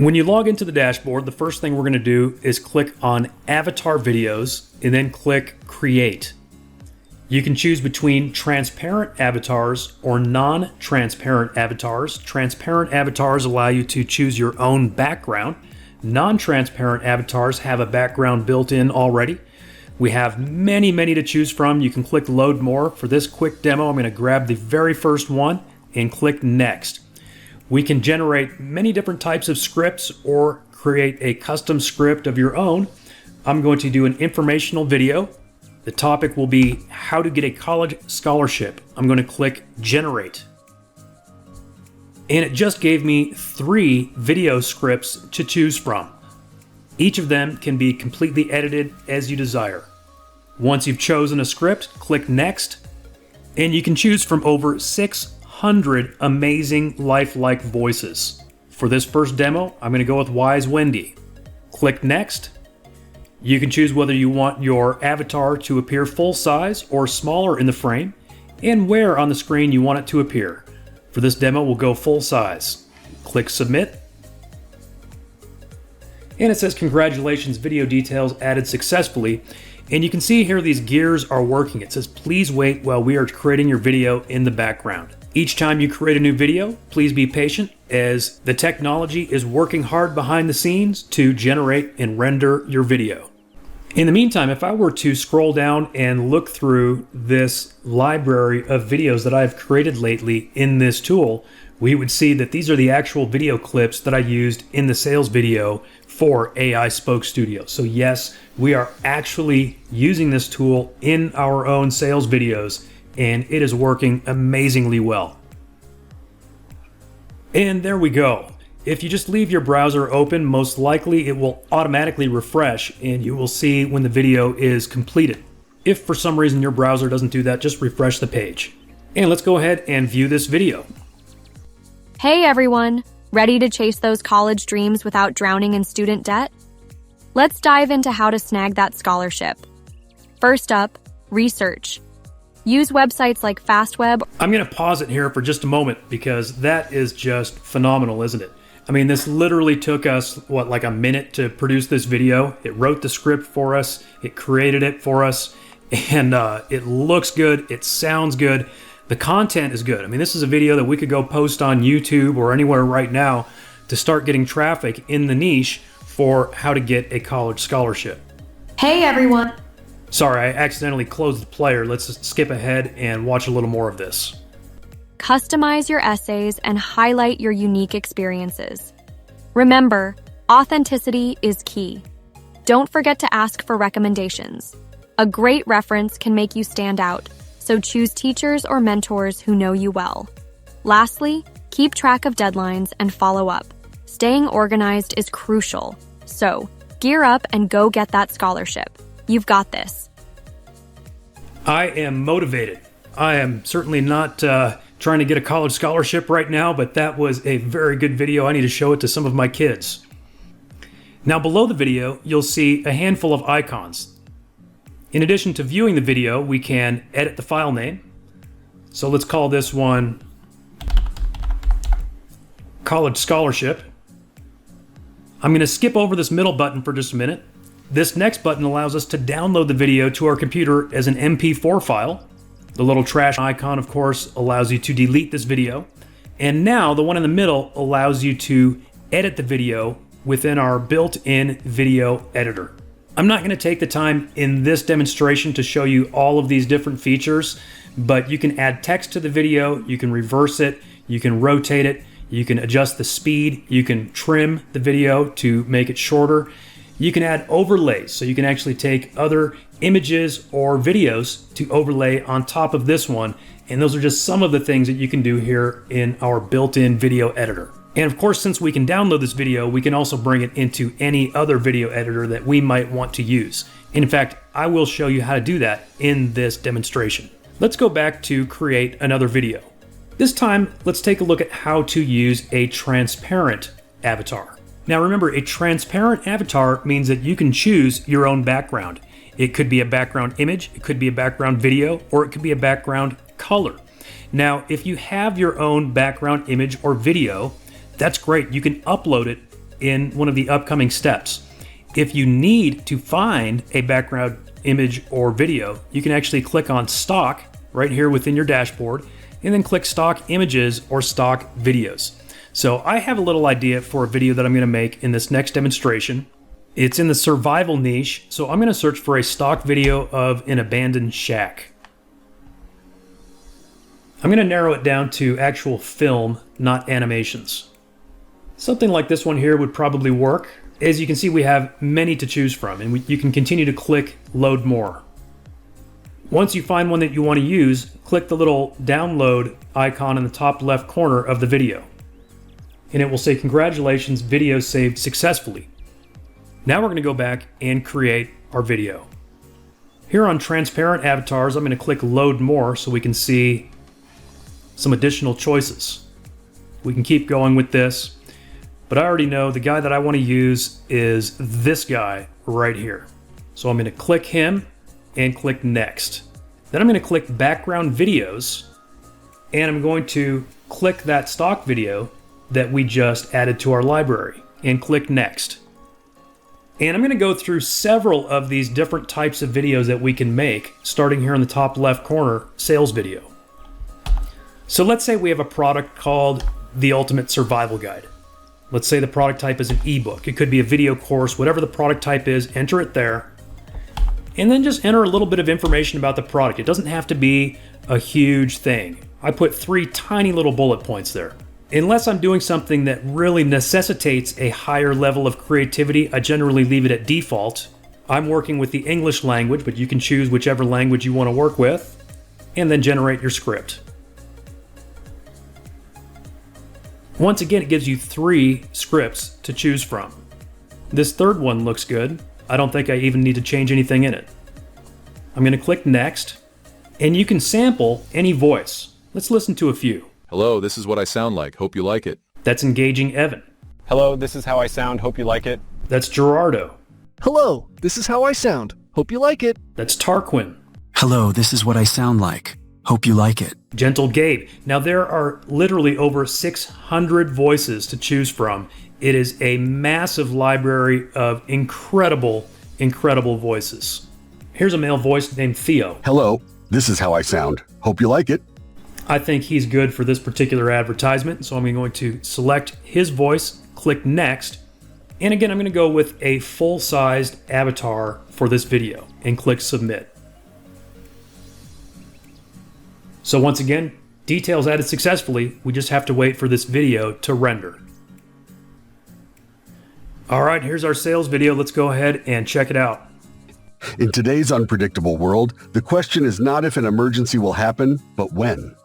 When you log into the dashboard, the first thing we're going to do is click on Avatar Videos and then click Create. You can choose between transparent avatars or non-transparent avatars. Transparent avatars allow you to choose your own background. Non-transparent avatars have a background built in already. We have many to choose from. You can click Load More. For this quick demo, I'm going to grab the very first one and click Next. We can generate many different types of scripts or create a custom script of your own. I'm going to do an informational video. The topic will be how to get a college scholarship. I'm going to click Generate. And it just gave me 3 video scripts to choose from. Each of them can be completely edited as you desire. Once you've chosen a script, click Next, and you can choose from over 600 amazing lifelike voices. For this first demo, I'm going to go with Wise Wendy. Click Next. You can choose whether you want your avatar to appear full size or smaller in the frame, and where on the screen you want it to appear. For this demo, we'll go full size. Click Submit. And it says, congratulations, video details added successfully. And you can see here these gears are working. It says, please wait while we are creating your video in the background. Each time you create a new video, please be patient as the technology is working hard behind the scenes to generate and render your video. In the meantime, if I were to scroll down and look through this library of videos that I've created lately in this tool, we would see that these are the actual video clips that I used in the sales video for AiSpokeStudio. So yes, we are actually using this tool in our own sales videos, and it is working amazingly well. And there we go. If you just leave your browser open, most likely it will automatically refresh and you will see when the video is completed. If for some reason your browser doesn't do that, just refresh the page. And let's go ahead and view this video. Hey everyone, ready to chase those college dreams without drowning in student debt? Let's dive into how to snag that scholarship. First up, research. Use websites like FastWeb. I'm going to pause it here for just a moment because that is just phenomenal, isn't it? I mean, this literally took us, like a minute to produce this video. It wrote the script for us, it created it for us, and it looks good, it sounds good. The content is good. I mean, this is a video that we could go post on YouTube or anywhere right now to start getting traffic in the niche for how to get a college scholarship. Hey everyone. Sorry, I accidentally closed the player. Let's just skip ahead and watch a little more of this. Customize your essays and highlight your unique experiences. Remember, authenticity is key. Don't forget to ask for recommendations. A great reference can make you stand out, so choose teachers or mentors who know you well. Lastly, keep track of deadlines and follow up. Staying organized is crucial, so gear up and go get that scholarship. You've got this. I am motivated. I am certainly not trying to get a college scholarship right now, but that was a very good video. I need to show it to some of my kids. Now below the video, you'll see a handful of icons. In addition to viewing the video, we can edit the file name. So let's call this one College Scholarship. I'm going to skip over this middle button for just a minute. This next button allows us to download the video to our computer as an MP4 file. The little trash icon, of course, allows you to delete this video. And now the one in the middle allows you to edit the video within our built-in video editor. I'm not going to take the time in this demonstration to show you all of these different features, but you can add text to the video, you can reverse it, you can rotate it, you can adjust the speed, you can trim the video to make it shorter. You can add overlays, so you can actually take other images or videos to overlay on top of this one. And those are just some of the things that you can do here in our built-in video editor. And of course, since we can download this video, we can also bring it into any other video editor that we might want to use. In fact, I will show you how to do that in this demonstration. Let's go back to create another video. This time, let's take a look at how to use a transparent avatar. Now remember, a transparent avatar means that you can choose your own background. It could be a background image, it could be a background video, or it could be a background color. Now, if you have your own background image or video, that's great. You can upload it in one of the upcoming steps. If you need to find a background image or video, you can actually click on stock right here within your dashboard and then click stock images or stock videos. So I have a little idea for a video that I'm going to make in this next demonstration. It's in the survival niche, so I'm going to search for a stock video of an abandoned shack. I'm going to narrow it down to actual film, not animations. Something like this one here would probably work. As you can see, we have many to choose from, and you can continue to click load more. Once you find one that you want to use, click the little download icon in the top left corner of the video. And it will say, congratulations, video saved successfully. Now we're going to go back and create our video. Here on transparent avatars, I'm going to click load more so we can see some additional choices. We can keep going with this, but I already know the guy that I want to use is this guy right here. So I'm going to click him and click next. Then I'm going to click background videos, and I'm going to click that stock video that we just added to our library and click next. And I'm going to go through several of these different types of videos that we can make, starting here in the top left corner, sales video. So let's say we have a product called the Ultimate Survival Guide. Let's say the product type is an ebook. It could be a video course, whatever the product type is, enter it there. And then just enter a little bit of information about the product. It doesn't have to be a huge thing. I put 3 tiny little bullet points there. Unless I'm doing something that really necessitates a higher level of creativity, I generally leave it at default. I'm working with the English language, but you can choose whichever language you want to work with, and then generate your script. Once again, it gives you 3 scripts to choose from. This third one looks good. I don't think I even need to change anything in it. I'm going to click next, and you can sample any voice. Let's listen to a few. Hello, this is what I sound like. Hope you like it. That's engaging Evan. Hello, this is how I sound. Hope you like it. That's Gerardo. Hello, this is how I sound. Hope you like it. That's Tarquin. Hello, this is what I sound like. Hope you like it. Gentle Gabe. Now there are literally over 600 voices to choose from. It is a massive library of incredible voices. Here's a male voice named Theo. Hello, this is how I sound. Hope you like it. I think he's good for this particular advertisement, so I'm going to select his voice, click next, and again I'm going to go with a full-sized avatar for this video and click submit. So once again, details added successfully. We just have to wait for this video to render. All right, here's our sales video. Let's go ahead and check it out. In today's unpredictable world, the question is not if an emergency will happen, but when.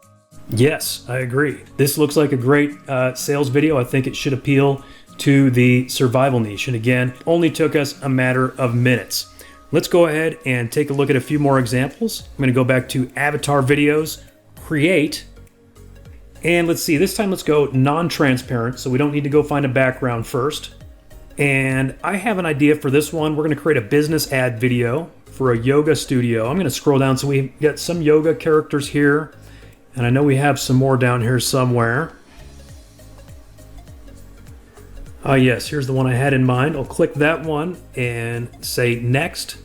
Yes, I agree. This looks like a great sales video. I think it should appeal to the survival niche. And again, only took us a matter of minutes. Let's go ahead and take a look at a few more examples. I'm going to go back to avatar videos, create, and let's see, this time let's go non-transparent, so we don't need to go find a background first. And I have an idea for this one. We're going to create a business ad video for a yoga studio. I'm going to scroll down so we get some yoga characters here. And I know we have some more down here somewhere. Yes, here's the one I had in mind. I'll click that one and say next.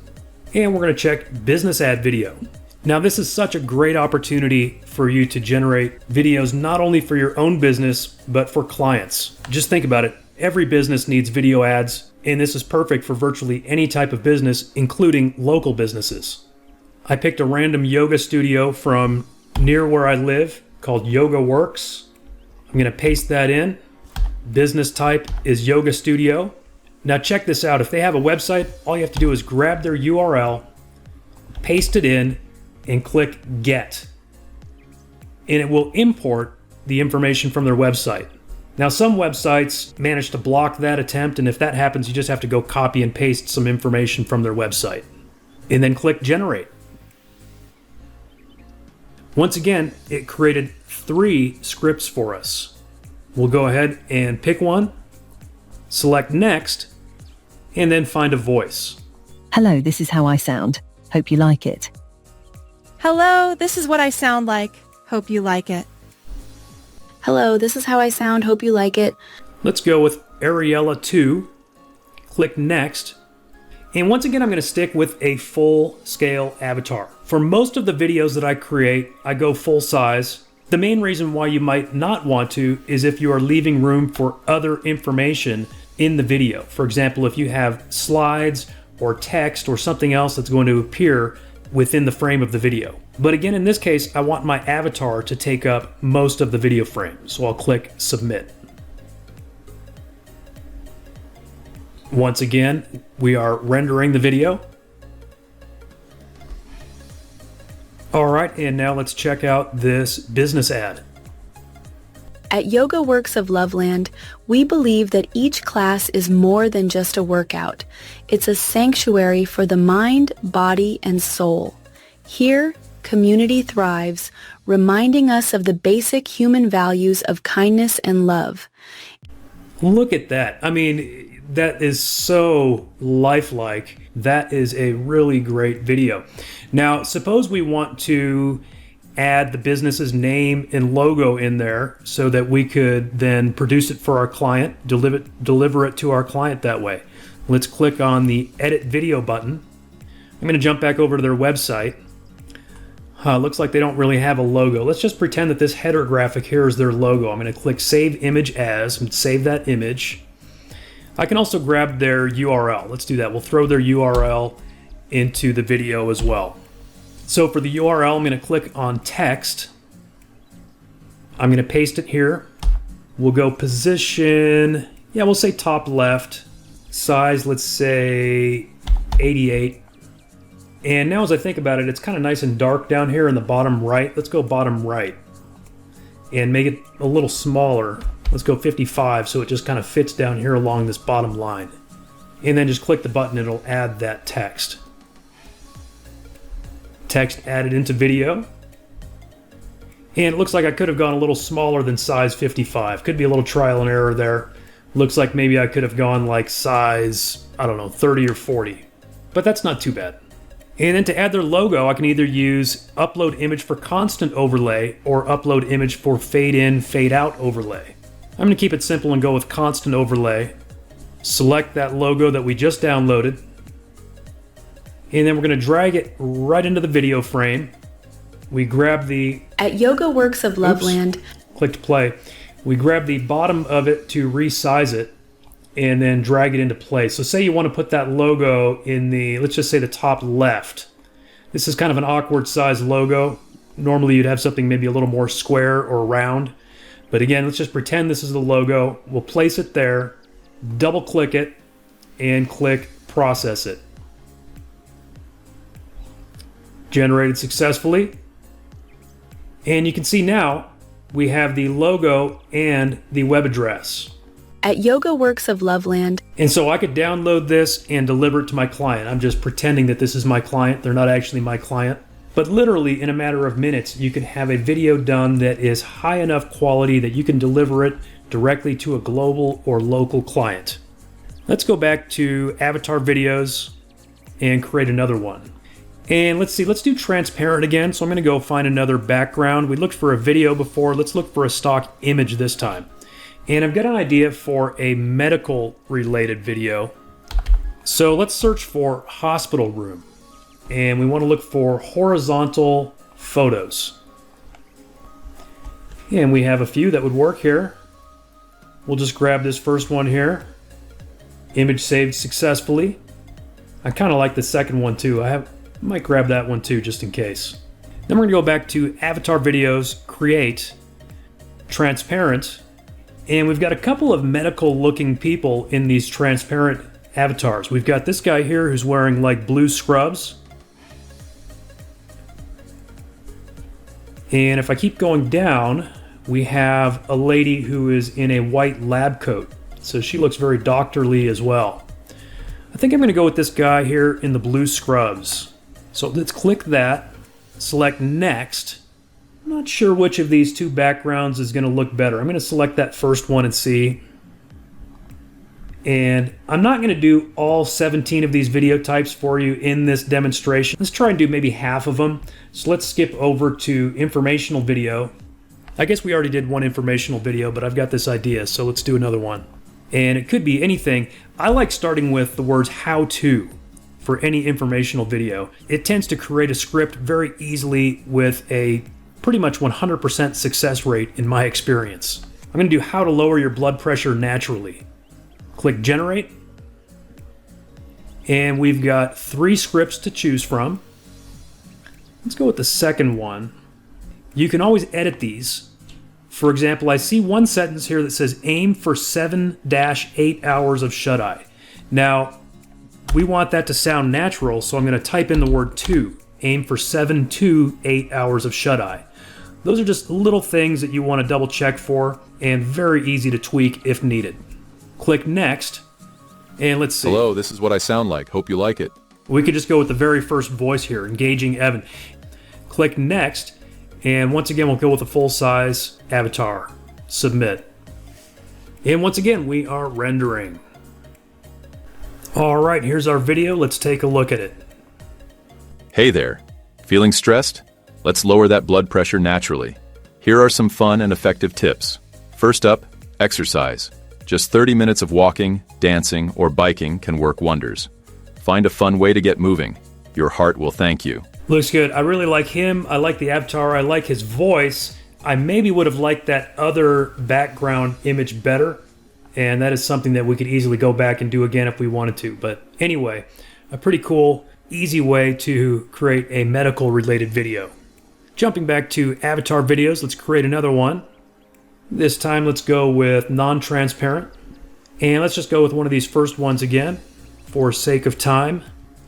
And we're going to check business ad video. Now this is such a great opportunity for you to generate videos not only for your own business, but for clients. Just think about it. Every business needs video ads, and this is perfect for virtually any type of business, including local businesses. I picked a random yoga studio from near where I live called Yoga Works. I'm going to paste that in. Business type is Yoga Studio. Now check this out. If they have a website, all you have to do is grab their URL, paste it in, and click Get. And it will import the information from their website. Now some websites manage to block that attempt, and if that happens, you just have to go copy and paste some information from their website. And then click Generate. Once again, it created 3 scripts for us. We'll go ahead and pick one, select next, and then find a voice. Hello, this is how I sound. Hope you like it. Hello, this is what I sound like. Hope you like it. Hello, this is how I sound. Hope you like it. Let's go with Ariella 2, click Next, and once again I'm going to stick with a full-scale avatar. For most of the videos that I create, I go full size. The main reason why you might not want to is if you are leaving room for other information in the video. For example, if you have slides or text or something else that's going to appear within the frame of the video. But again, in this case, I want my avatar to take up most of the video frame, so I'll click Submit. Once again, we are rendering the video. All right, and now let's check out this business ad. At Yoga Works of Loveland, we believe that each class is more than just a workout. It's a sanctuary for the mind, body, and soul. Here, community thrives, reminding us of the basic human values of kindness and love. Look at that. I mean, that is so lifelike. That is a really great video. Now, suppose we want to add the business's name and logo in there so that we could then produce it for our client, deliver it to our client that way. Let's click on the Edit Video button. I'm going to jump back over to their website. Looks like they don't really have a logo. Let's just pretend that this header graphic here is their logo. I'm going to click Save Image As and save that image. I can also grab their URL. Let's do that. We'll throw their URL into the video as well. So for the URL, I'm going to click on text. I'm going to paste it here. We'll go position, we'll say top left. Size, let's say 88. And now as I think about it, it's kind of nice and dark down here in the bottom right. Let's go bottom right and make it a little smaller. Let's go 55 so it just kind of fits down here along this bottom line. And then just click the button, it'll add that text. Text added into video. And it looks like I could have gone a little smaller than size 55. Could be a little trial and error there. Looks like maybe I could have gone like size, 30 or 40. But that's not too bad. And then to add their logo, I can either use Upload Image for Constant Overlay or Upload Image for Fade In, Fade Out Overlay. I'm going to keep it simple and go with Constant Overlay. Select that logo that we just downloaded. And then we're going to drag it right into the video frame. We grab the... At Yoga Works of Loveland. Clicked play. We grab the bottom of it to resize it and then drag it into place. So say you want to put that logo in the, let's just say the top left. This is kind of an awkward size logo. Normally you'd have something maybe a little more square or round. But again, let's just pretend this is the logo. We'll place it there, double click it, and click Process It. Generated successfully. And you can see now we have the logo and the web address. At Yoga Works of Loveland. And so I could download this and deliver it to my client. I'm just pretending that this is my client. They're not actually my client. But literally in a matter of minutes, you can have a video done that is high enough quality that you can deliver it directly to a global or local client. Let's go back to Avatar Videos and create another one. And let's see, let's do transparent again. So I'm going to go find another background. We looked for a video before. Let's look for a stock image this time. And I've got an idea for a medical related video. So let's search for hospital room. And we want to look for horizontal photos. And we have a few that would work here. We'll just grab this first one here. Image saved successfully. I kind of like the second one too. I might grab that one too just in case. Then we're going to go back to Avatar Videos, Create, Transparent. And we've got a couple of medical looking people in these transparent avatars. We've got this guy here who's wearing like blue scrubs. And if I keep going down, we have a lady who is in a white lab coat. So she looks very doctorly as well. I think I'm going to go with this guy here in the blue scrubs. So let's click that, select Next. I'm not sure which of these two backgrounds is going to look better. I'm going to select that first one and see. And I'm not going to do all 17 of these video types for you in this demonstration. Let's try and do maybe half of them. So let's skip over to informational video. I guess we already did one informational video, but I've got this idea, so let's do another one. And it could be anything. I like starting with the words how to for any informational video. It tends to create a script very easily with a pretty much 100% success rate in my experience. I'm going to do how to lower your blood pressure naturally. Click generate. And we've got 3 scripts to choose from. Let's go with the second one. You can always edit these. For example, I see one sentence here that says aim for 7-8 hours of shut-eye. Now, we want that to sound natural, so I'm going to type in the word to. Aim for 7 to 8 hours of shut-eye. Those are just little things that you want to double check for, and very easy to tweak if needed. Click next, and let's see. Hello, this is what I sound like. Hope you like it. We could just go with the very first voice here, engaging Evan. Click next, and once again, we'll go with a full-size avatar. Submit. And once again, we are rendering. All right, here's our video. Let's take a look at it. Hey there. Feeling stressed? Let's lower that blood pressure naturally. Here are some fun and effective tips. First up, exercise. Just 30 minutes of walking, dancing, or biking can work wonders. Find a fun way to get moving. Your heart will thank you. Looks good. I really like him. I like the avatar. I like his voice. I maybe would have liked that other background image better. And that is something that we could easily go back and do again if we wanted to. But anyway, a pretty cool, easy way to create a medical related video. Jumping back to avatar videos, let's create another one. This time let's go with non-transparent. And let's just go with one of these first ones again for sake of time.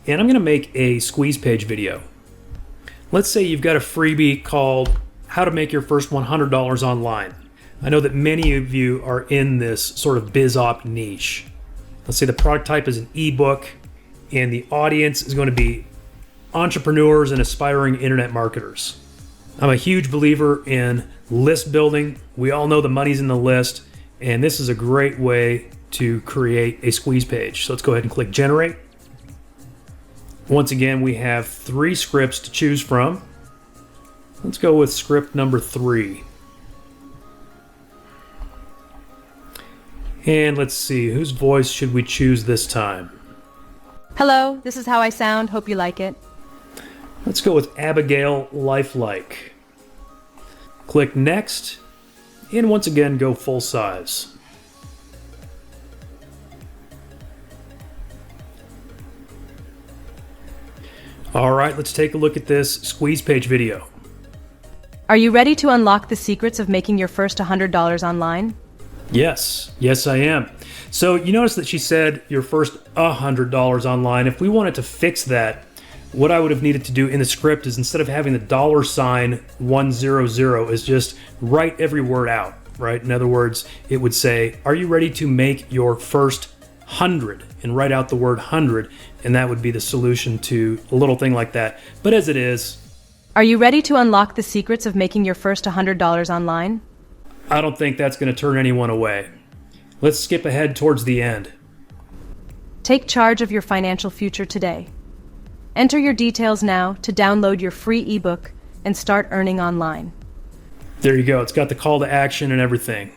And I'm going to make a squeeze page video. Let's say you've got a freebie called How to Make Your First $100 Online. I know that many of you are in this sort of biz op niche. Let's say the product type is an ebook, and the audience is going to be entrepreneurs and aspiring internet marketers. I'm a huge believer in list building. We all know the money's in the list, and this is a great way to create a squeeze page. So let's go ahead and click generate. Once again, we have 3 scripts to choose from. Let's go with script number 3. And let's see, whose voice should we choose this time? Hello, this is how I sound. Hope you like it. Let's go with Abigail Lifelike. Click next, and once again, go full size. All right, let's take a look at this squeeze page video. Are you ready to unlock the secrets of making your first $100 online? Yes, I am. So you notice that she said your first $100 online. If we wanted to fix that, what I would have needed to do in the script is instead of having the $100 is just write every word out, right? In other words, it would say, are you ready to make your first 100? And write out the word 100, and that would be the solution to a little thing like that. But as it is, are you ready to unlock the secrets of making your first $100 online? I don't think that's going to turn anyone away. Let's skip ahead towards the end. Take charge of your financial future today. Enter your details now to download your free ebook and start earning online. There you go. It's got the call to action and everything.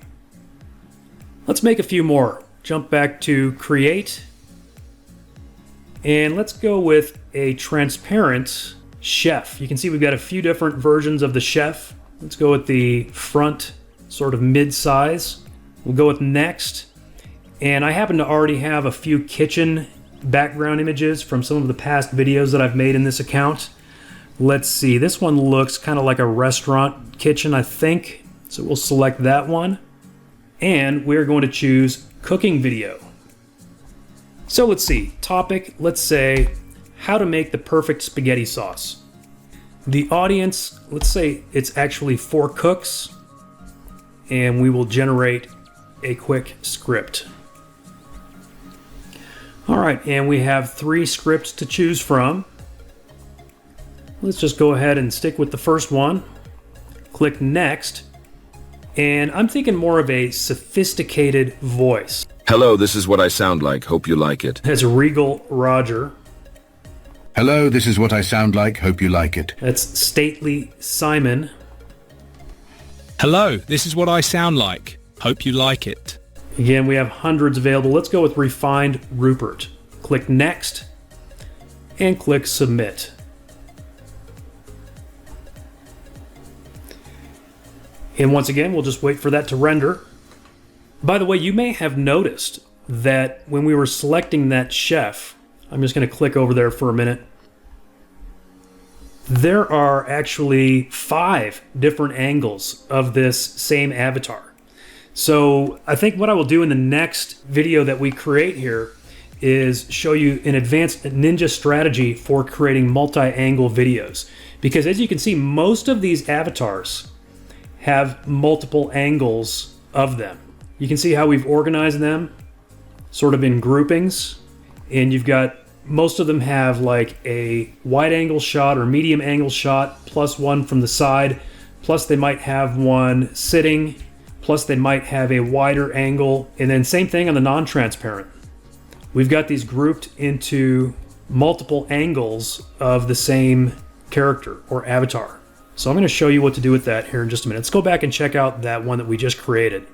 Let's make a few more. Jump back to create. And let's go with a transparent chef. You can see we've got a few different versions of the chef. Let's go with the front sort of mid-size. We'll go with next. And I happen to already have a few kitchen background images from some of the past videos that I've made in this account. Let's see, this one looks kind of like a restaurant kitchen, I think. So we'll select that one. And we're going to choose cooking video. So let's see, topic, let's say how to make the perfect spaghetti sauce. The audience, let's say it's actually 4 cooks, and we will generate a quick script. All right, and we have 3 scripts to choose from. Let's just go ahead and stick with the first one. Click next, and I'm thinking more of a sophisticated voice. Hello, this is what I sound like. Hope you like it. That's Regal Roger. Hello, this is what I sound like. Hope you like it. That's Stately Simon. Hello, this is what I sound like. Hope you like it. Again, we have hundreds available. Let's go with Refined Rupert. Click Next and click Submit. And once again, we'll just wait for that to render. By the way, you may have noticed that when we were selecting that chef, I'm just going to click over there for a minute. There are actually 5 different angles of this same avatar. So I think what I will do in the next video that we create here is show you an advanced ninja strategy for creating multi-angle videos. Because as you can see, most of these avatars have multiple angles of them. You can see how we've organized them sort of in groupings, and you've got most of them have like a wide angle shot or medium angle shot plus one from the side, plus they might have one sitting, plus they might have a wider angle, and then same thing on the non-transparent. We've got these grouped into multiple angles of the same character or avatar. So I'm going to show you what to do with that here in just a minute. Let's go back and check out that one that we just created.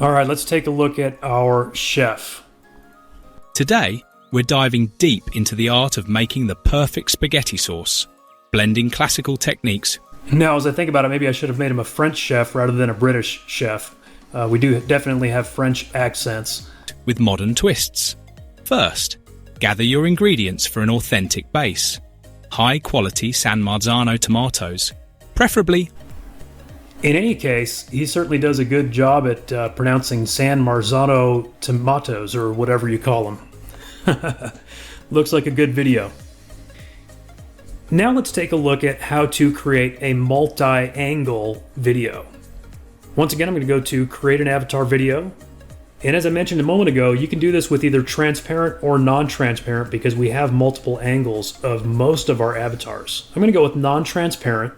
All right, let's take a look at our chef. Today, we're diving deep into the art of making the perfect spaghetti sauce, blending classical techniques. Now, as I think about it, maybe I should have made him a French chef rather than a British chef. We do definitely have French accents. With modern twists. First, gather your ingredients for an authentic base. High-quality San Marzano tomatoes, preferably. In any case, he certainly does a good job at pronouncing San Marzano tomatoes, or whatever you call them. Looks like a good video. Now let's take a look at how to create a multi-angle video. Once again, I'm going to go to Create an Avatar Video. And as I mentioned a moment ago, you can do this with either transparent or non-transparent because we have multiple angles of most of our avatars. I'm going to go with non-transparent,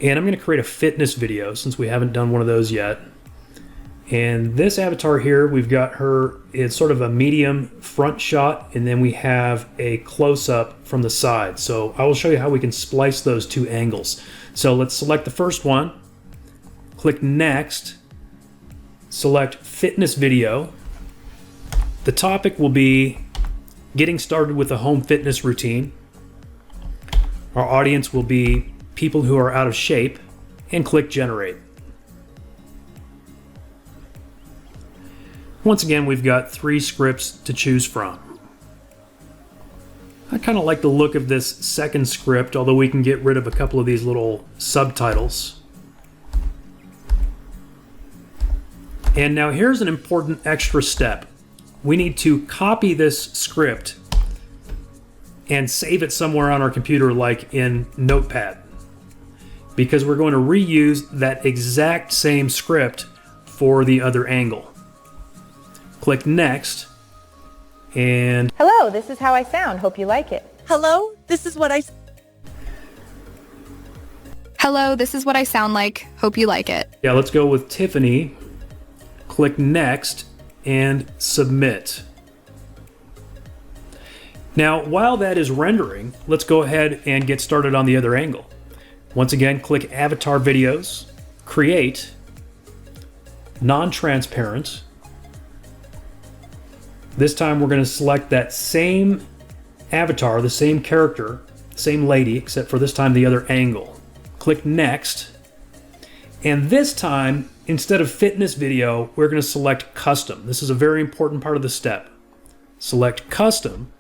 and I'm going to create a fitness video since we haven't done one of those yet. And this avatar here, we've got her, it's sort of a medium front shot, and then we have a close-up from the side. So I will show you how we can splice those 2 angles. So let's select the first one, click Next, select Fitness Video. The topic will be getting started with a home fitness routine. Our audience will be people who are out of shape, and click Generate. Once again, we've got 3 scripts to choose from. I kind of like the look of this second script, although we can get rid of a couple of these little subtitles. And now here's an important extra step. We need to copy this script and save it somewhere on our computer, like in Notepad, because we're going to reuse that exact same script for the other angle. Click Next, and hello, this is how I sound. Hope you like it. Hello, this is what I sound like. Hope you like it. Yeah, let's go with Tiffany. Click Next and Submit. Now, while that is rendering, let's go ahead and get started on the other angle. Once again, click Avatar Videos, Create, Non-Transparent. This time we're going to select that same avatar, the same character, same lady, except for this time the other angle. Click Next. And this time, instead of Fitness Video, we're going to select Custom. This is a very important part of the step. Select Custom.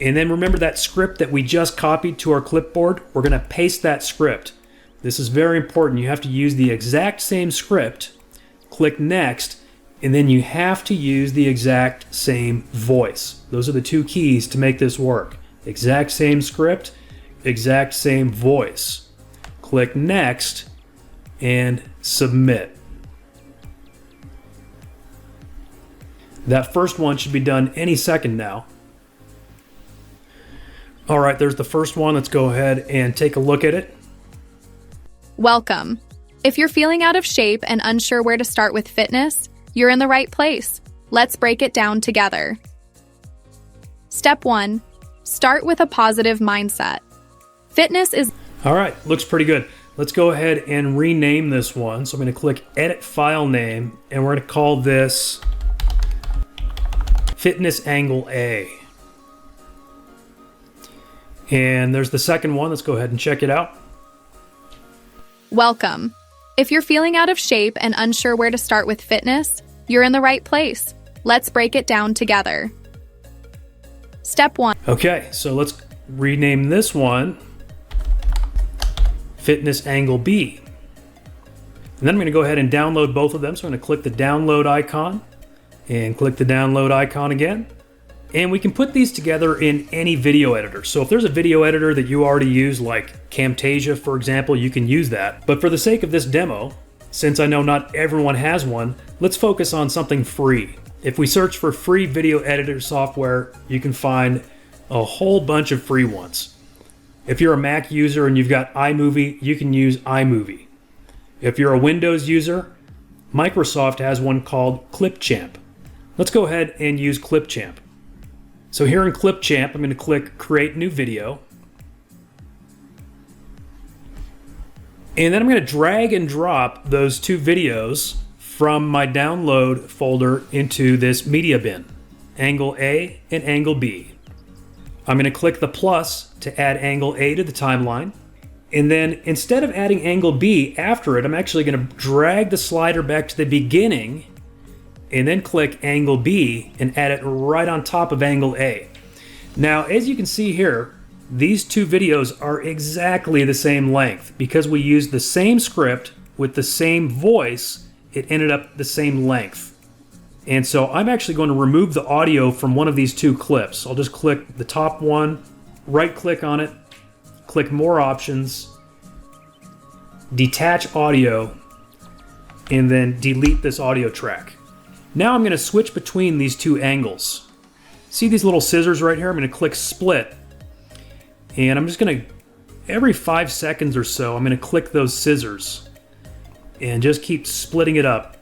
And then remember that script that we just copied to our clipboard? We're going to paste that script. This is very important. You have to use the exact same script. Click Next. And then you have to use the exact same voice. Those are the 2 keys to make this work. Exact same script, exact same voice. Click Next and Submit. That first one should be done any second now. All right, there's the first one. Let's go ahead and take a look at it. Welcome. If you're feeling out of shape and unsure where to start with fitness, you're in the right place. Let's break it down together. Step 1. Start with a positive mindset. Fitness is... All right, looks pretty good. let's go ahead and rename this one. So I'm going to click Edit File Name, and we're going to call this Fitness Angle A. And there's the second one. Let's go ahead and check it out. Welcome. If you're feeling out of shape and unsure where to start with fitness, you're in the right place. Let's break it down together. Step 1. Okay, so let's rename this one Fitness Angle B. And then I'm going to go ahead and download both of them. So I'm going to click the download icon and click the download icon again. And we can put these together in any video editor. So if there's a video editor that you already use, like Camtasia, for example, you can use that. But for the sake of this demo, since I know not everyone has one, let's focus on something free. If we search for free video editor software, you can find a whole bunch of free ones. If you're a Mac user and you've got iMovie, you can use iMovie. If you're a Windows user, Microsoft has one called Clipchamp. Let's go ahead and use Clipchamp. So here in Clipchamp, I'm going to click Create New Video. And then I'm going to drag and drop those two videos from my download folder into this media bin, Angle A and Angle B. I'm going to click the plus to add Angle A to the timeline. And then instead of adding Angle B after it, I'm actually going to drag the slider back to the beginning and then click Angle B and add it right on top of Angle A. Now, as you can see here, these two videos are exactly the same length. Because we used the same script with the same voice, it ended up the same length. And so I'm actually going to remove the audio from one of these two clips. I'll just click the top one, right click on it, click More Options, Detach Audio, and then delete this audio track. Now I'm going to switch between these two angles. See these little scissors right here? I'm going to click Split. And I'm just going to, every 5 seconds or so, I'm going to click those scissors and just keep splitting it up.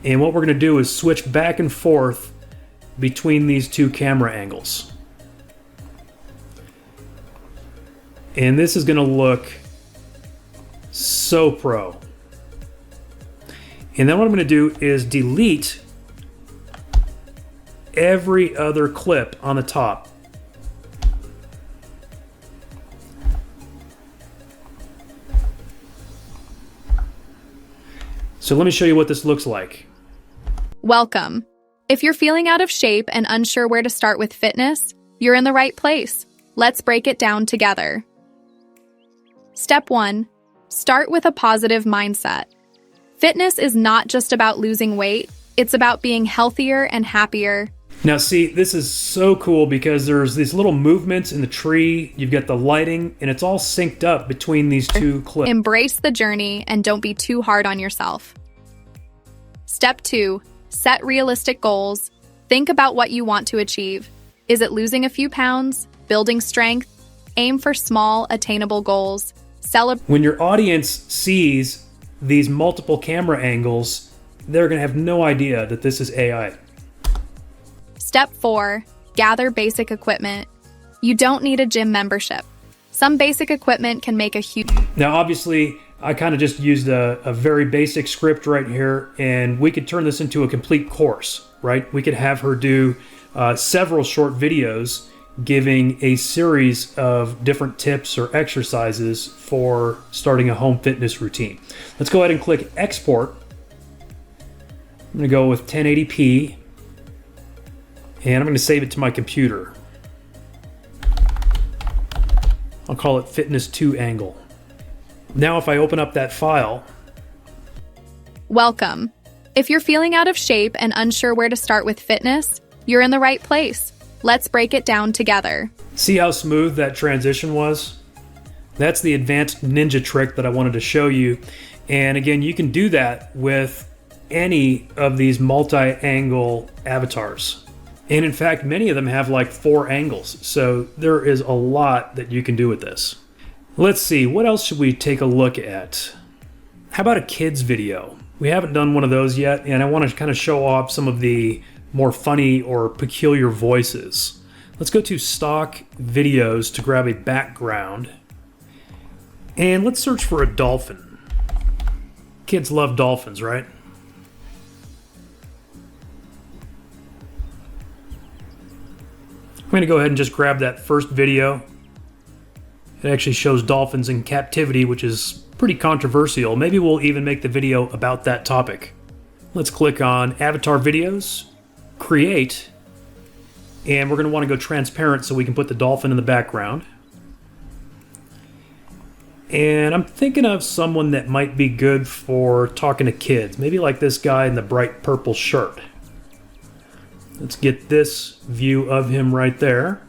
And what we're going to do is switch back and forth between these two camera angles. And this is going to look so pro. And then what I'm going to do is delete every other clip on the top. So let me show you what this looks like. Welcome. If you're feeling out of shape and unsure where to start with fitness, you're in the right place. Let's break it down together. Step 1. Start with a positive mindset. Fitness is not just about losing weight, it's about being healthier and happier. Now see, this is so cool because there's these little movements in the tree, you've got the lighting, and it's all synced up between these two clips. Embrace the journey and don't be too hard on yourself. Step 2. Set realistic goals. Think about what you want to achieve. Is it losing a few pounds? Building strength? Aim for small, attainable goals. When your audience sees these multiple camera angles, they're going to have no idea that this is AI. Step 4. Gather basic equipment. You don't need a gym membership. Some basic equipment can make a huge... Now, obviously, I kind of just used a very basic script right here, and we could turn this into a complete course, right? We could have her do several short videos giving a series of different tips or exercises for starting a home fitness routine. Let's go ahead and click Export. I'm going to go with 1080p, and I'm going to save it to my computer. I'll call it Fitness 2 Angle. Now if I open up that file... Welcome. If you're feeling out of shape and unsure where to start with fitness, you're in the right place. Let's break it down together. See how smooth that transition was? That's the advanced ninja trick that I wanted to show you. And again, you can do that with any of these multi-angle avatars. And in fact, many of them have like 4 angles. So there is a lot that you can do with this. Let's see, what else should we take a look at? How about a kids video? We haven't done one of those yet, and I want to kind of show off some of the more funny or peculiar voices. Let's go to stock videos to grab a background. And let's search for a dolphin. Kids love dolphins, right? I'm going to go ahead and just grab that first video. It actually shows dolphins in captivity, which is pretty controversial. Maybe we'll even make the video about that topic. Let's click on Avatar Videos, Create, and we're going to want to go transparent so we can put the dolphin in the background. And I'm thinking of someone that might be good for talking to kids. Maybe like this guy in the bright purple shirt. Let's get this view of him right there.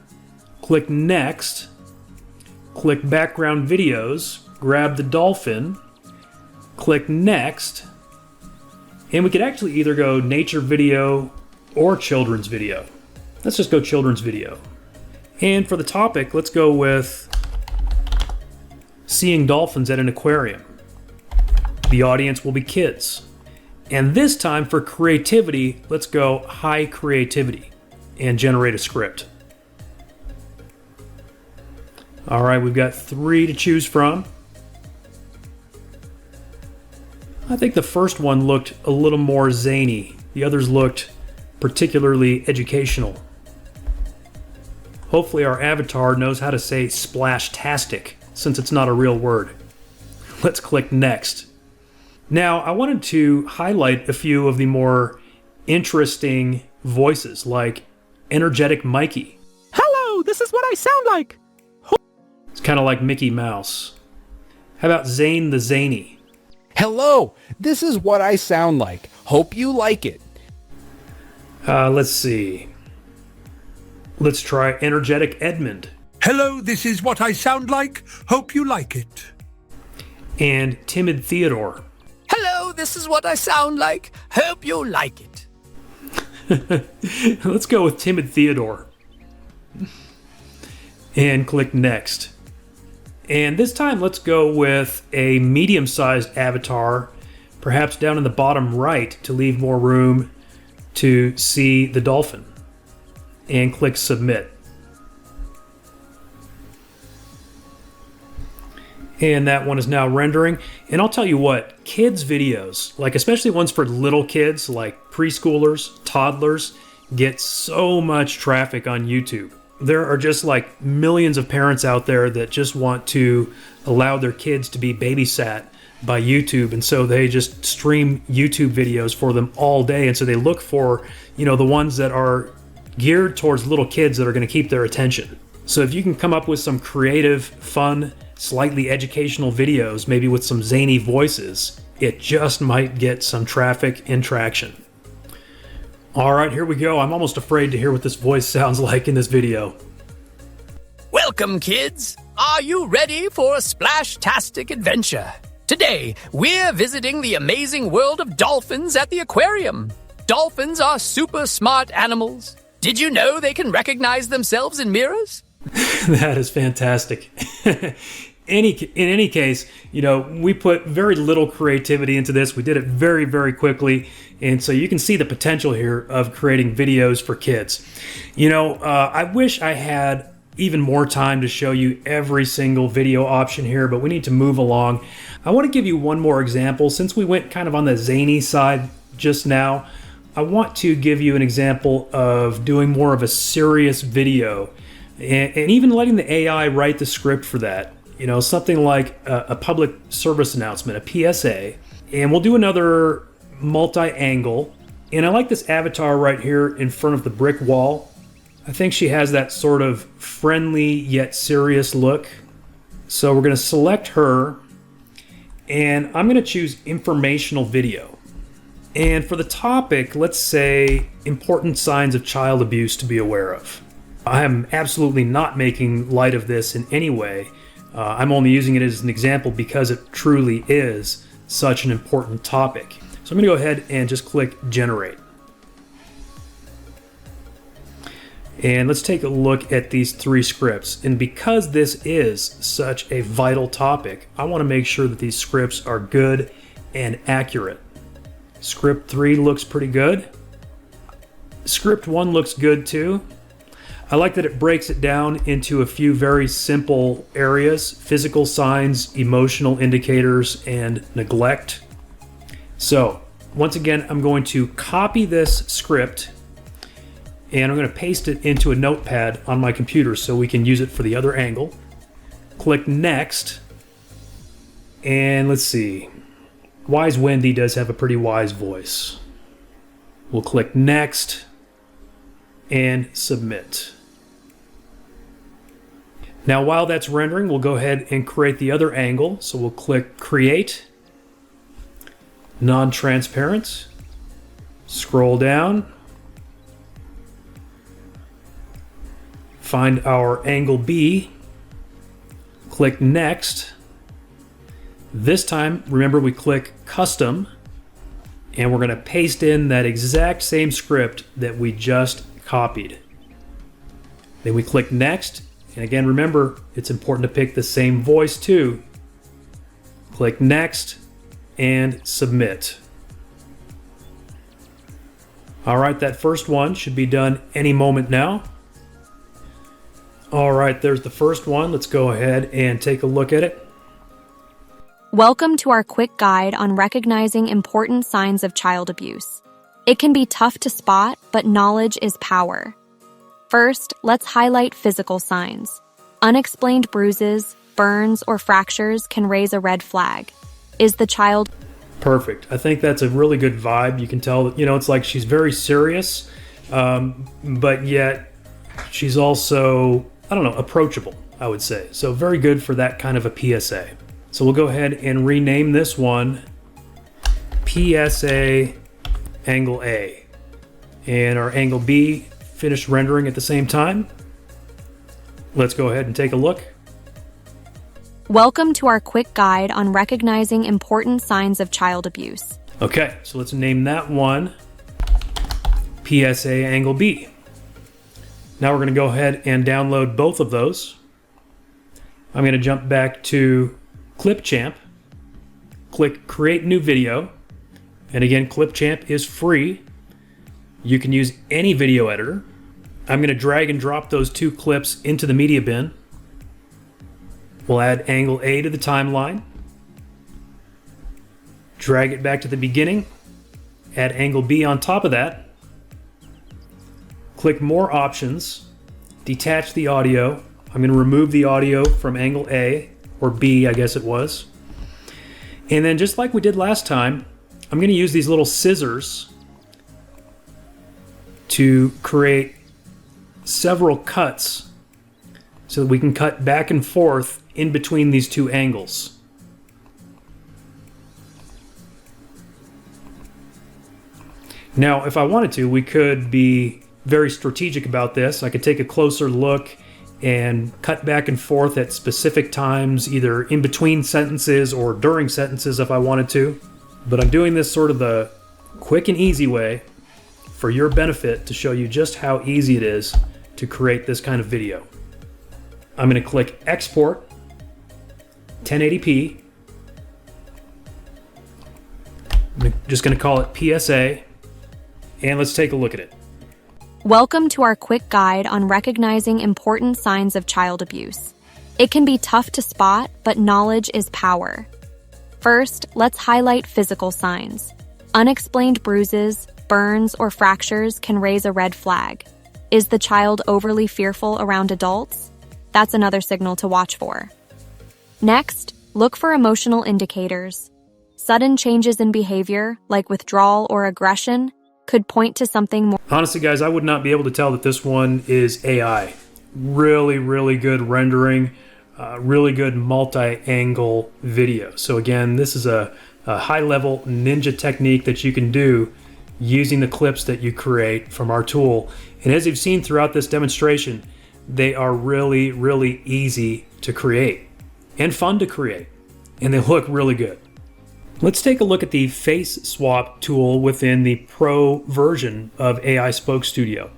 Click Next. Click Background Videos. Grab the dolphin. Click Next. And we could actually either go nature video or children's video. Let's just go children's video. And for the topic, let's go with seeing dolphins at an aquarium. The audience will be kids. And this time for creativity, let's go high creativity and generate a script. All right, we've got 3 to choose from. I think the first one looked a little more zany. The others looked particularly educational. Hopefully our avatar knows how to say splash-tastic, since it's not a real word. Let's click Next. Now, I wanted to highlight a few of the more interesting voices, like Energetic Mikey. Hello, this is what I sound like. It's kind of like Mickey Mouse. How about Zane the Zany? Hello, this is what I sound like. Hope you like it. Let's see. Let's try Energetic Edmund. Hello, this is what I sound like. Hope you like it. And Timid Theodore. Hello, this is what I sound like. Hope you like it. Let's go with Timid Theodore. And click Next. And this time, let's go with a medium-sized avatar, perhaps down in the bottom right to leave more room to see the dolphin. And click Submit. And that one is now rendering. And I'll tell you what, kids' videos, like especially ones for little kids, like preschoolers, toddlers, get so much traffic on YouTube. There are just like millions of parents out there that just want to allow their kids to be babysat by YouTube, and so they just stream YouTube videos for them all day. And so they look for, the ones that are geared towards little kids that are going to keep their attention. So if you can come up with some creative, fun, slightly educational videos, maybe with some zany voices, it just might get some traffic and traction. All right, here we go. I'm almost afraid to hear what this voice sounds like in this video. Welcome, kids. Are you ready for a splash-tastic adventure? Today, we're visiting the amazing world of dolphins at the aquarium. Dolphins are super smart animals. Did you know they can recognize themselves in mirrors? That is fantastic. In any case, we put very little creativity into this. We did it very, very quickly. And so you can see the potential here of creating videos for kids. I wish I had even more time to show you every single video option here, but we need to move along. I want to give you one more example. Since we went kind of on the zany side just now, I want to give you an example of doing more of a serious video and even letting the AI write the script for that. Something like a public service announcement, a PSA. And we'll do another multi-angle. And I like this avatar right here in front of the brick wall. I think she has that sort of friendly yet serious look. So we're going to select her. And I'm going to choose informational video. And for the topic, let's say important signs of child abuse to be aware of. I am absolutely not making light of this in any way. I'm only using it as an example because it truly is such an important topic. So I'm going to go ahead and just click Generate. And let's take a look at these 3 scripts. And because this is such a vital topic, I want to make sure that these scripts are good and accurate. Script 3 looks pretty good. Script 1 looks good too. I like that it breaks it down into a few very simple areas: physical signs, emotional indicators, and neglect. So once again, I'm going to copy this script and I'm going to paste it into a notepad on my computer so we can use it for the other angle. Click next, and let's see. Wise Wendy does have a pretty wise voice. We'll click next and submit. Now while that's rendering, we'll go ahead and create the other angle. So we'll click Create, Non-Transparent, scroll down, find our angle B, click Next. This time, remember, we click Custom, and we're going to paste in that exact same script that we just copied. Then we click Next, and again, remember, it's important to pick the same voice too. Click Next and Submit. All right, that first one should be done any moment now. All right, there's the first one. Let's go ahead and take a look at it. Welcome to our quick guide on recognizing important signs of child abuse. It can be tough to spot, but knowledge is power. First, let's highlight physical signs. Unexplained bruises, burns, or fractures can raise a red flag. Is the child... Perfect. I think that's a really good vibe. You can tell that, it's like she's very serious, but yet she's also, approachable, I would say. So very good for that kind of a PSA. So we'll go ahead and rename this one PSA Angle A. And our Angle B finished rendering at the same time. Let's go ahead and take a look. Welcome to our quick guide on recognizing important signs of child abuse. Okay, so let's name that one PSA Angle B. Now we're going to go ahead and download both of those. I'm going to jump back to Clipchamp, click Create New Video, and again, Clipchamp is free. You can use any video editor. I'm going to drag and drop those two clips into the media bin. We'll add Angle A to the timeline, drag it back to the beginning, add Angle B on top of that, click More Options, detach the audio. I'm going to remove the audio from Angle A, or B, I guess it was. And then just like we did last time, I'm going to use these little scissors to create several cuts so that we can cut back and forth in between these two angles. Now, if I wanted to, we could be very strategic about this. I could take a closer look and cut back and forth at specific times, either in between sentences or during sentences if I wanted to. But I'm doing this sort of the quick and easy way for your benefit to show you just how easy it is to create this kind of video. I'm going to click Export, 1080p. I'm just going to call it PSA, and let's take a look at it. Welcome to our quick guide on recognizing important signs of child abuse. It can be tough to spot, but knowledge is power. First, let's highlight physical signs. Unexplained bruises, burns, or fractures can raise a red flag. Is the child overly fearful around adults? That's another signal to watch for. Next, look for emotional indicators. Sudden changes in behavior, like withdrawal or aggression, could point to something more. Honestly, guys, I would not be able to tell that this one is AI. Really, really good rendering, really good multi-angle video. So again, this is a high-level ninja technique that you can do using the clips that you create from our tool. And as you've seen throughout this demonstration, they are really, really easy to create and fun to create, and they look really good. Let's take a look at the face swap tool within the Pro version of AiSpokeStudio.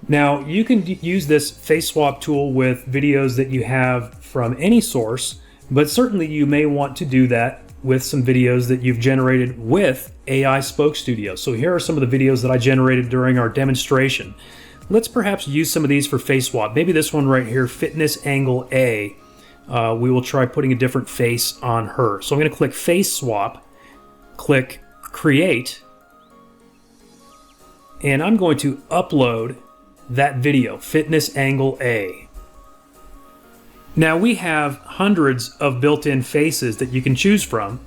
Now, you can use this face swap tool with videos that you have from any source, but certainly you may want to do that with some videos that you've generated with AiSpokeStudio. So here are some of the videos that I generated during our demonstration. let's perhaps use some of these for face swap. Maybe this one right here, fitness angle A. We will try putting a different face on her. So I'm going to click face swap, click create, and I'm going to upload that video, fitness angle A. Now we have hundreds of built-in faces that you can choose from.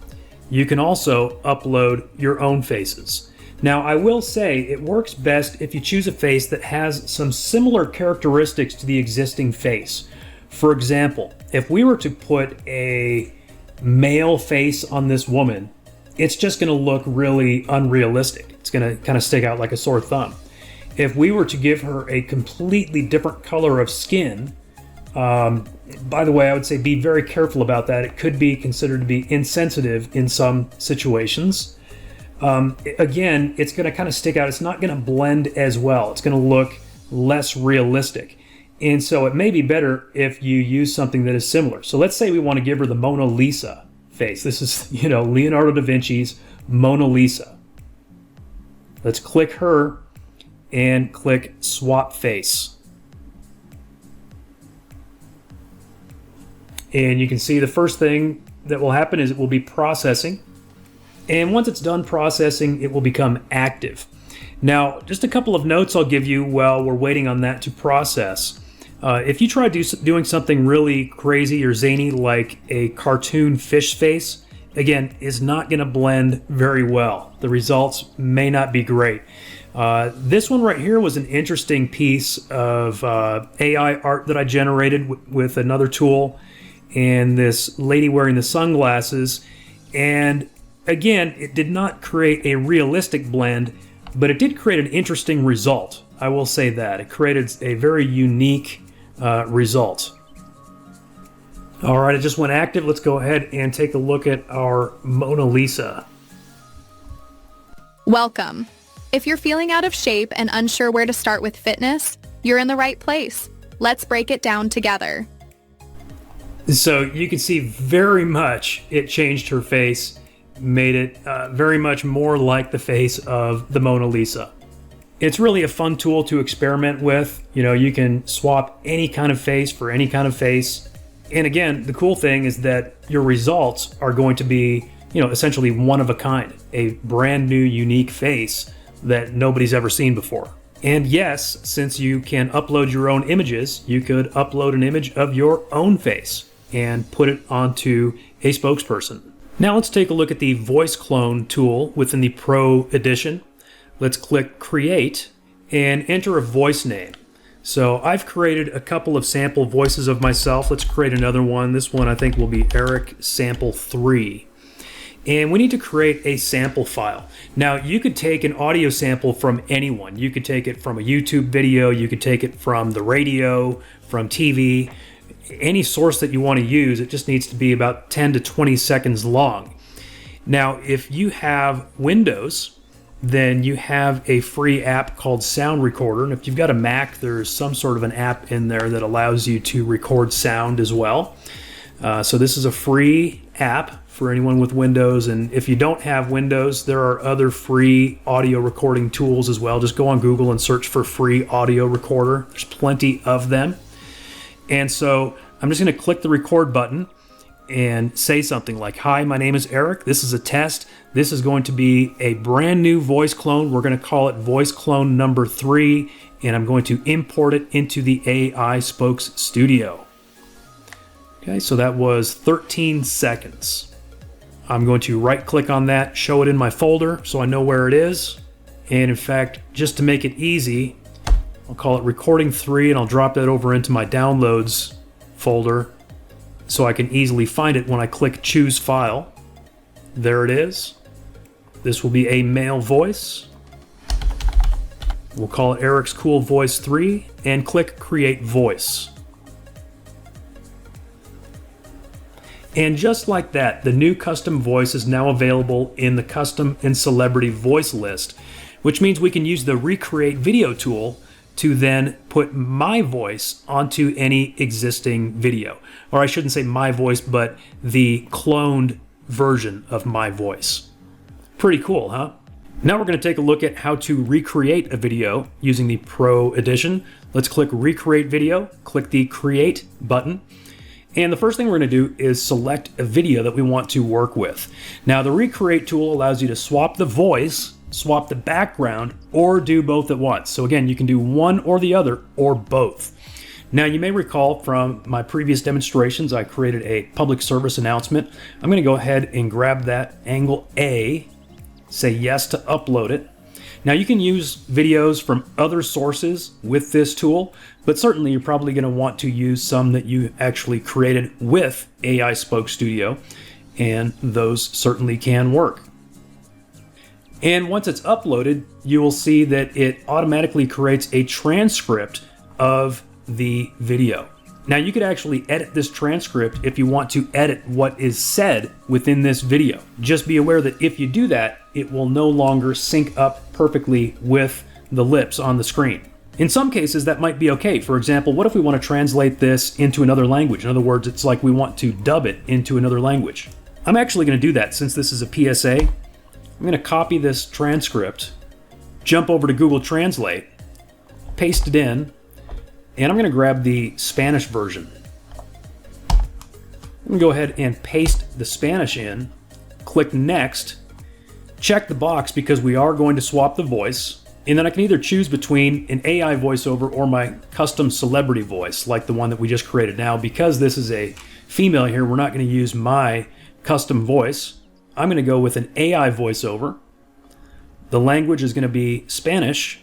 You can also upload your own faces. Now I will say it works best if you choose a face that has some similar characteristics to the existing face. For example, if we were to put a male face on this woman, it's just going to look really unrealistic. It's going to kind of stick out like a sore thumb. If we were to give her a completely different color of skin, by the way, I would say be very careful about that. It could be considered to be insensitive in some situations. Again, it's going to kind of stick out. It's not going to blend as well. It's going to look less realistic. And so it may be better if you use something that is similar. So let's say we want to give her the Mona Lisa face. This is, Leonardo da Vinci's Mona Lisa. Let's click her and click swap face. And you can see the first thing that will happen is it will be processing. And once it's done processing, it will become active. Now, just a couple of notes I'll give you while we're waiting on that to process. If you try doing something really crazy or zany like a cartoon fish face, again, is not going to blend very well. The results may not be great. This one right here was an interesting piece of AI art that I generated with another tool, and this lady wearing the sunglasses. And again, it did not create a realistic blend, but it did create an interesting result. I will say that. It created a very unique result. All right, it just went active. Let's go ahead and take a look at our Mona Lisa. Welcome. If you're feeling out of shape and unsure where to start with fitness, you're in the right place. Let's break it down together. So you can see very much it changed her face, made it very much more like the face of the Mona Lisa. It's really a fun tool to experiment with. You can swap any kind of face for any kind of face. And again, the cool thing is that your results are going to be, essentially one of a kind, a brand new, unique face that nobody's ever seen before. And yes, since you can upload your own images, you could upload an image of your own face and put it onto a spokesperson. Now let's take a look at the voice clone tool within the Pro Edition. Let's click Create and enter a voice name. So I've created a couple of sample voices of myself. Let's create another one. This one I think will be Eric Sample 3. And we need to create a sample file. Now you could take an audio sample from anyone. You could take it from a YouTube video, you could take it from the radio, from TV, any source that you want to use. It just needs to be about 10 to 20 seconds long. Now if you have Windows, then you have a free app called Sound Recorder. And if you've got a Mac, there's some sort of an app in there that allows you to record sound as well. So this is a free app for anyone with Windows. And if you don't have Windows, there are other free audio recording tools as well. Just go on Google and search for free audio recorder. There's plenty of them. And so I'm just going to click the record button and say something like, "Hi, my name is Eric. This is a test. This is going to be a brand new voice clone. We're going to call it voice clone number 3, and I'm going to import it into the AiSpokeStudio." Okay, so that was 13 seconds. I'm going to right click on that, show it in my folder so I know where it is. And in fact, just to make it easy, I'll call it recording 3 and I'll drop that over into my downloads folder so I can easily find it when I click choose file. There it is. This will be a male voice. We'll call it Eric's Cool Voice 3 and click create voice. And just like that, the new custom voice is now available in the custom and celebrity voice list, which means we can use the recreate video tool to then put my voice onto any existing video. Or I shouldn't say my voice, but the cloned version of my voice. Pretty cool, huh? Now we're going to take a look at how to recreate a video using the Pro Edition. Let's click Recreate Video, click the Create button. And the first thing we're going to do is select a video that we want to work with. Now the Recreate tool allows you to swap the voice, swap the background, or do both at once. So again, you can do one or the other, or both. Now you may recall from my previous demonstrations, I created a public service announcement. I'm going to go ahead and grab that angle A, say yes to upload it. Now you can use videos from other sources with this tool, but certainly you're probably going to want to use some that you actually created with AiSpokeStudio, and those certainly can work. And once it's uploaded, you will see that it automatically creates a transcript of the video. Now you could actually edit this transcript if you want to edit what is said within this video. Just be aware that if you do that, it will no longer sync up perfectly with the lips on the screen. In some cases that might be okay. For example, what if we want to translate this into another language? In other words, it's like we want to dub it into another language. I'm actually going to do that since this is a PSA. I'm going to copy this transcript, jump over to Google Translate, paste it in, and I'm going to grab the Spanish version. I'm going to go ahead and paste the Spanish in, click Next, check the box because we are going to swap the voice, and then I can either choose between an AI voiceover or my custom celebrity voice, like the one that we just created. Now, because this is a female here, we're not going to use my custom voice. I'm going to go with an AI voiceover. The language is going to be Spanish.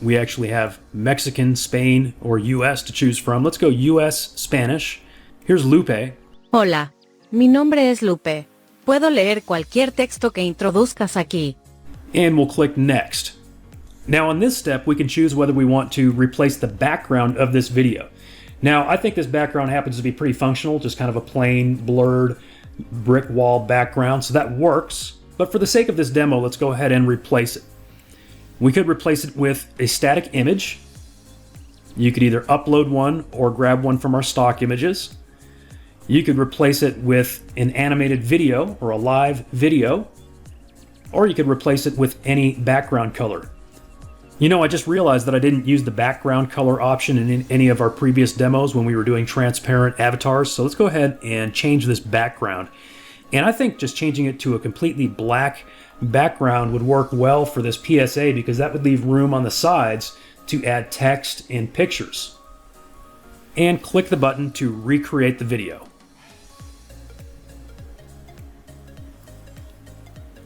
We actually have Mexican, Spain, or US to choose from. Let's go US Spanish. Here's Lupe. Hola, mi nombre es Lupe. Puedo leer cualquier texto que introduzcas aquí. And we'll click Next. Now on this step, we can choose whether we want to replace the background of this video. Now, I think this background happens to be pretty functional, just kind of a plain, blurred brick wall background, so that works. But for the sake of this demo, let's go ahead and replace it. We could replace it with a static image. You could either upload one or grab one from our stock images. You could replace it with an animated video or a live video, or you could replace it with any background color. You know, I just realized that I didn't use the background color option in any of our previous demos when we were doing transparent avatars, so let's go ahead and change this background. And I think just changing it to a completely black background would work well for this PSA because that would leave room on the sides to add text and pictures. And click the button to recreate the video.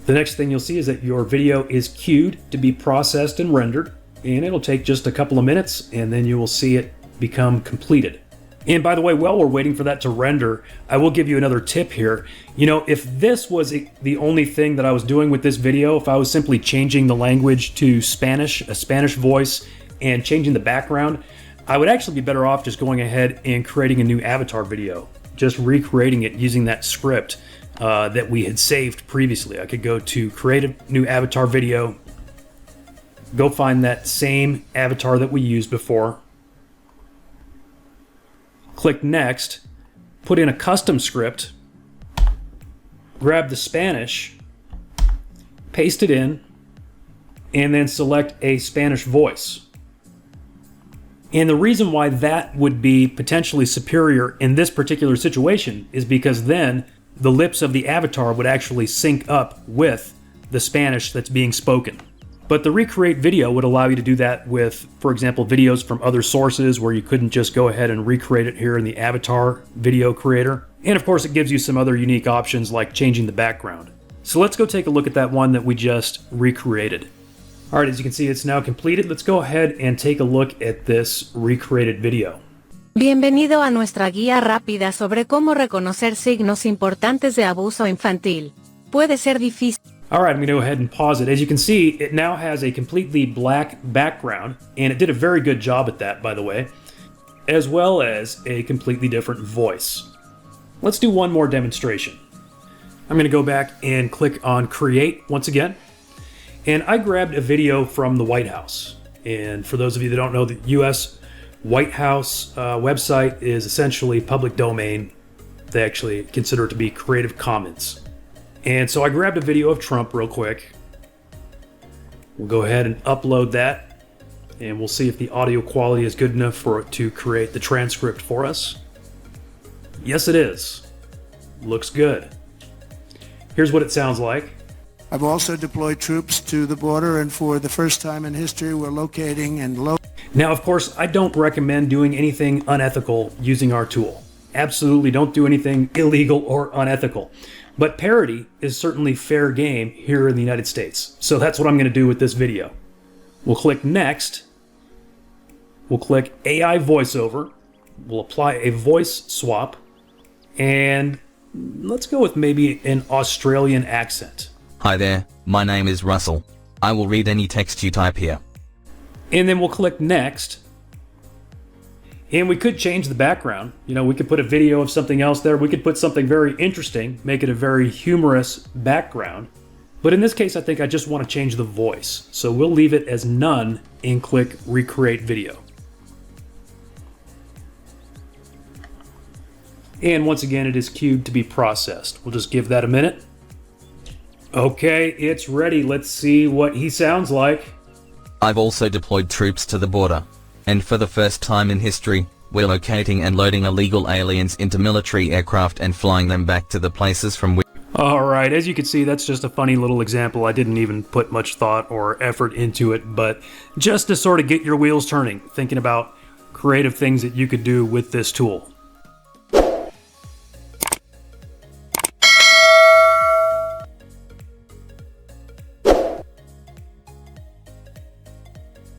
The next thing you'll see is that your video is queued to be processed and rendered, and it'll take just a couple of minutes and then you will see it become completed. And by the way, while we're waiting for that to render, I will give you another tip here. You know, if this was the only thing that I was doing with this video, if I was simply changing the language to Spanish, a Spanish voice, and changing the background, I would actually be better off just going ahead and creating a new avatar video, just recreating it using that script that we had saved previously. I could go to create a new avatar video, go find that same avatar that we used before, click Next, put in a custom script, grab the Spanish, paste it in, and then select a Spanish voice. And the reason why that would be potentially superior in this particular situation is because then the lips of the avatar would actually sync up with the Spanish that's being spoken. But the recreate video would allow you to do that with, for example, videos from other sources where you couldn't just go ahead and recreate it here in the avatar video creator. And of course, it gives you some other unique options like changing the background. So let's go take a look at that one that we just recreated. All right, as you can see, it's now completed. Let's go ahead and take a look at this recreated video. Bienvenido a nuestra guía rápida sobre cómo reconocer signos importantes de abuso infantil. Puede ser difícil. All right, I'm going to go ahead and pause it. As you can see, it now has a completely black background, and it did a very good job at that, by the way, as well as a completely different voice. Let's do one more demonstration. I'm going to go back and click on Create once again, and I grabbed a video from the White House. And for those of you that don't know, the U.S. White House website is essentially public domain. They actually consider it to be Creative Commons. And so I grabbed a video of Trump real quick, We'll go ahead and upload that, and we'll see if the audio quality is good enough for it to create the transcript for us. Yes, it is. Looks good. Here's what it sounds like. I've also deployed troops to the border, and for the first time in history, we're locating and Now, of course, I don't recommend doing anything unethical using our tool. Absolutely don't do anything illegal or unethical. But parody is certainly fair game here in the United States. So that's what I'm going to do with this video. We'll click Next. We'll click AI VoiceOver. We'll apply a voice swap. And let's go with maybe an Australian accent. Hi there, my name is Russell. I will read any text you type here. And then we'll click Next. And we could change the background. You know, we could put a video of something else there. We could put something very interesting, make it a very humorous background. But in this case, I think I just want to change the voice. So we'll leave it as none and click Recreate Video. And once again, it is queued to be processed. We'll just give that a minute. Okay, it's ready. Let's see what he sounds like. I've also deployed troops to the border. And for the first time in history, we're locating and loading illegal aliens into military aircraft and flying them back to the places from which... Alright, as you can see, that's just a funny little example. I didn't even put much thought or effort into it, but just to sort of get your wheels turning, thinking about creative things that you could do with this tool.